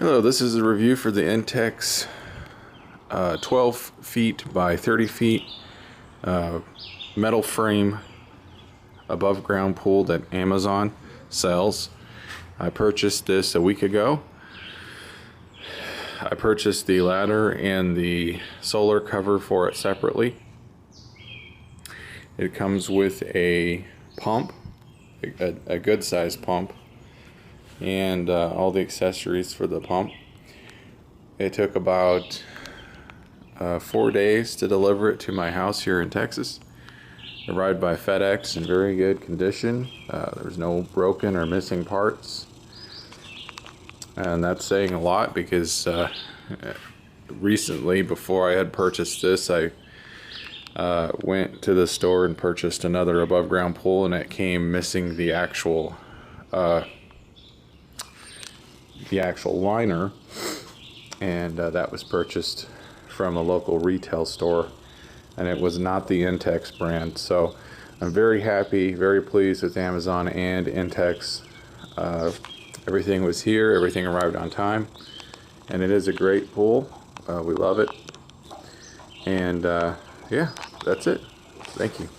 Hello, this is a review for the Intex 12 feet by 30 feet metal frame above ground pool that Amazon sells. I purchased this a week ago. I purchased the ladder and the solar cover for it separately. It comes with a pump, a good sized pump, and all the accessories for the pump. It took about 4 days to deliver it to my house here in Texas. Arrived by FedEx in very good condition. There was no broken or missing parts, and that's saying a lot because recently, before I had purchased this, I went to the store and purchased another above ground pool, and it came missing the actual liner, and that was purchased from a local retail store, and it was not the Intex brand. So I'm very happy, very pleased with Amazon and Intex. Everything was here, everything arrived on time, and it is a great pool. We love it, and yeah, that's it. Thank you.